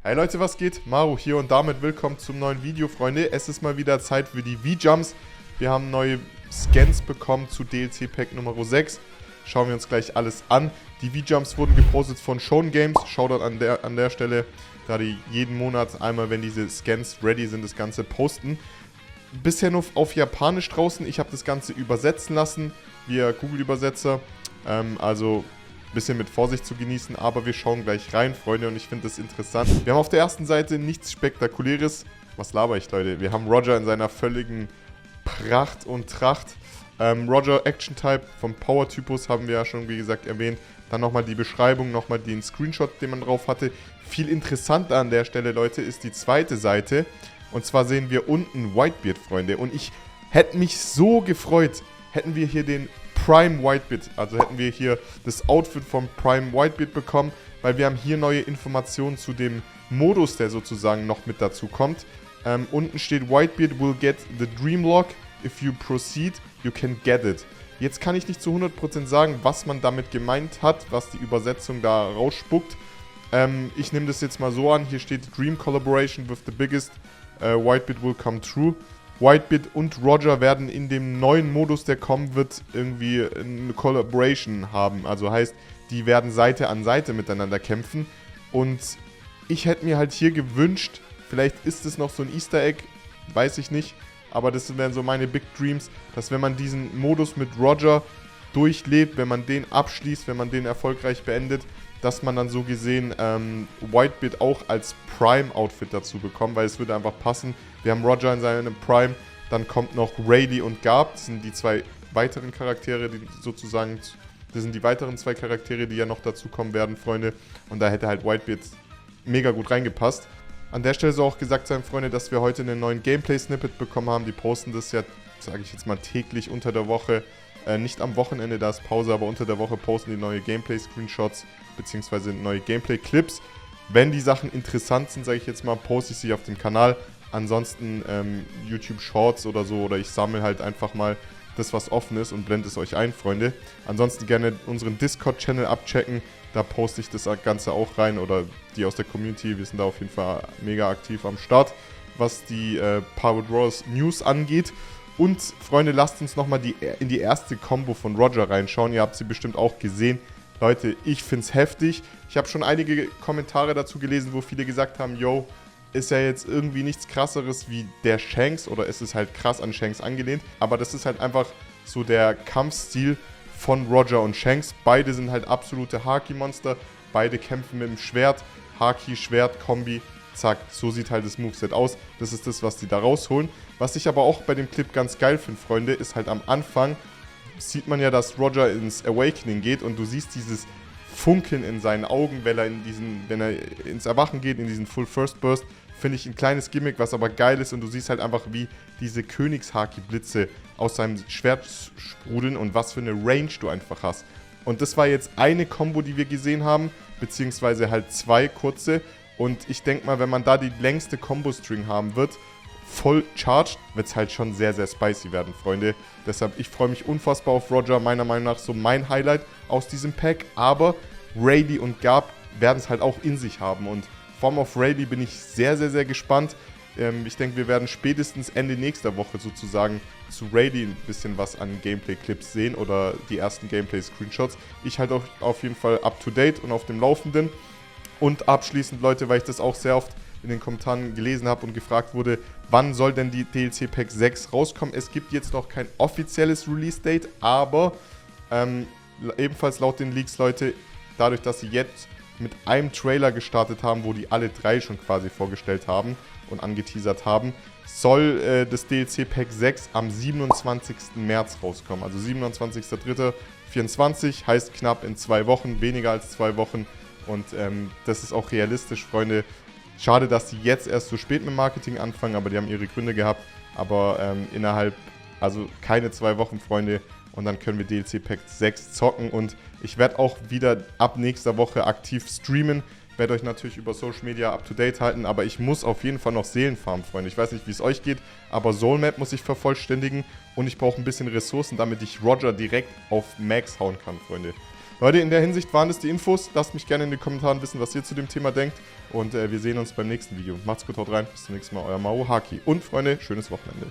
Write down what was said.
Hey Leute, was geht? Maru hier und damit willkommen zum neuen Video, Freunde. Es ist mal wieder Zeit für die V-Jumps. Wir haben neue Scans bekommen zu DLC-Pack Nummer 6. Schauen wir uns gleich alles an. Die V-Jumps wurden gepostet von Shown Games. Shoutout an der Stelle, da die jeden Monat einmal, wenn diese Scans ready sind, das Ganze posten. Bisher nur auf Japanisch draußen. Ich habe das Ganze übersetzen lassen via Google-Übersetzer. Also bisschen mit Vorsicht zu genießen, aber wir schauen gleich rein, Freunde, und ich finde das interessant. Wir haben auf der ersten Seite nichts Spektakuläres. Was laber ich, Leute? Wir haben Roger in seiner völligen Pracht und Tracht. Roger Action Type vom Power-Typus haben wir ja schon, wie gesagt, erwähnt. Dann nochmal die Beschreibung, nochmal den Screenshot, den man drauf hatte. Viel interessanter an der Stelle, Leute, ist die zweite Seite. Und zwar sehen wir unten Whitebeard, Freunde. Und ich hätte mich so gefreut, hätten wir hier den Prime Whitebeard, also hätten wir hier das Outfit vom Prime Whitebeard bekommen, weil wir haben hier neue Informationen zu dem Modus, der sozusagen noch mit dazu kommt. Unten steht, Whitebeard will get the Dreamlock. If you proceed, you can get it. Jetzt kann ich nicht zu 100% sagen, was man damit gemeint hat, was die Übersetzung da rausspuckt. Ich nehme das jetzt mal so an, hier steht Dream Collaboration with the biggest Whitebeard will come true. Whitebeard und Roger werden in dem neuen Modus, der kommen wird, irgendwie eine Collaboration haben. Also heißt, die werden Seite an Seite miteinander kämpfen. Und ich hätte mir halt hier gewünscht, vielleicht ist es noch so ein Easter Egg, weiß ich nicht. Aber das wären so meine Big Dreams, dass wenn man diesen Modus mit Roger durchlebt, wenn man den abschließt, wenn man den erfolgreich beendet, dass man dann so gesehen Whitebeard auch als Prime-Outfit dazu bekommt, weil es würde einfach passen. Wir haben Roger in seinem Prime, dann kommt noch Rayleigh und Garb, das sind die zwei weiteren Charaktere, die sozusagen, das sind die weiteren zwei Charaktere, die ja noch dazu kommen werden, Freunde. Und da hätte halt Whitebeard mega gut reingepasst. An der Stelle soll auch gesagt sein, Freunde, dass wir heute einen neuen Gameplay-Snippet bekommen haben. Die posten das ja, sage ich jetzt mal, täglich unter der Woche. Nicht am Wochenende, da ist Pause, aber unter der Woche posten die neue Gameplay-Screenshots bzw. neue Gameplay-Clips. Wenn die Sachen interessant sind, sage ich jetzt mal, poste ich sie auf dem Kanal. Ansonsten YouTube Shorts oder so, oder ich sammle halt einfach mal das, was offen ist und blende es euch ein, Freunde. Ansonsten gerne unseren Discord-Channel abchecken, da poste ich das Ganze auch rein, oder die aus der Community, wir sind da auf jeden Fall mega aktiv am Start, was die Power Wars News angeht. Und, Freunde, lasst uns nochmal in die erste Combo von Roger reinschauen. Ihr habt sie bestimmt auch gesehen. Leute, ich find's heftig. Ich habe schon einige Kommentare dazu gelesen, wo viele gesagt haben, yo, ist ja jetzt irgendwie nichts krasseres wie der Shanks, oder ist es halt krass an Shanks angelehnt. Aber das ist halt einfach so der Kampfstil von Roger und Shanks. Beide sind halt absolute Haki-Monster. Beide kämpfen mit dem Schwert. Haki, Schwert, Kombi. Zack, so sieht halt das Moveset aus. Das ist das, was die da rausholen. Was ich aber auch bei dem Clip ganz geil finde, Freunde, ist halt am Anfang sieht man ja, dass Roger ins Awakening geht und du siehst dieses Funkeln in seinen Augen, wenn er ins Erwachen geht, in diesen Full First Burst. Finde ich ein kleines Gimmick, was aber geil ist, und du siehst halt einfach, wie diese Königshaki-Blitze aus seinem Schwert sprudeln und was für eine Range du einfach hast. Und das war jetzt eine Combo, die wir gesehen haben, beziehungsweise halt zwei kurze. Und ich denke mal, wenn man da die längste Combo-String haben wird, voll charged, wird es halt schon sehr, sehr spicy werden, Freunde. Deshalb, ich freue mich unfassbar auf Roger, meiner Meinung nach so mein Highlight aus diesem Pack. Aber Rayleigh und Garb werden es halt auch in sich haben. Und vor allem auf Rayleigh bin ich sehr, sehr, sehr gespannt. Ich denke, wir werden spätestens Ende nächster Woche sozusagen zu Rayleigh ein bisschen was an Gameplay-Clips sehen oder die ersten Gameplay-Screenshots. Ich halte auf jeden Fall up-to-date und auf dem Laufenden. Und abschließend, Leute, weil ich das auch sehr oft in den Kommentaren gelesen habe und gefragt wurde, wann soll denn die DLC Pack 6 rauskommen? Es gibt jetzt noch kein offizielles Release-Date, aber ebenfalls laut den Leaks, Leute, dadurch, dass sie jetzt mit einem Trailer gestartet haben, wo die alle drei schon quasi vorgestellt haben und angeteasert haben, soll das DLC Pack 6 am 27. März rauskommen. Also 27.03.24 heißt knapp in 2 Wochen, weniger als 2 Wochen. Und das ist auch realistisch, Freunde. Schade, dass sie jetzt erst so spät mit Marketing anfangen, aber die haben ihre Gründe gehabt. Aber innerhalb, also keine 2 Wochen, Freunde. Und dann können wir DLC Pack 6 zocken. Und ich werde auch wieder ab nächster Woche aktiv streamen. Werde euch natürlich über Social Media up to date halten. Aber ich muss auf jeden Fall noch Seelen farmen, Freunde. Ich weiß nicht, wie es euch geht, aber Soul Map muss ich vervollständigen. Und ich brauche ein bisschen Ressourcen, damit ich Roger direkt auf Max hauen kann, Freunde. Leute, in der Hinsicht waren das die Infos. Lasst mich gerne in den Kommentaren wissen, was ihr zu dem Thema denkt. Und wir sehen uns beim nächsten Video. Macht's gut, haut rein. Bis zum nächsten Mal, euer Mao Haki. Und Freunde, schönes Wochenende.